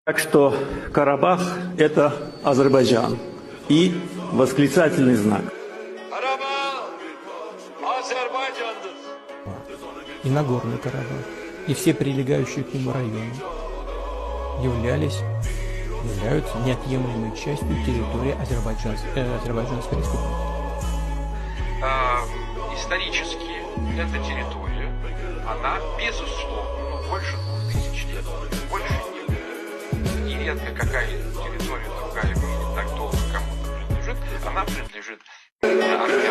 Так что Карабах – это Азербайджан. И восклицательный знак. И Нагорный Карабах, и все прилегающие к нему районы являются неотъемлемой частью территории Азербайджанской республики. Исторически эта территория, она безусловно больше 2000 лет, больше нет. И редко какая территория другая в мире так долго кому-то принадлежит, она принадлежит Armянам.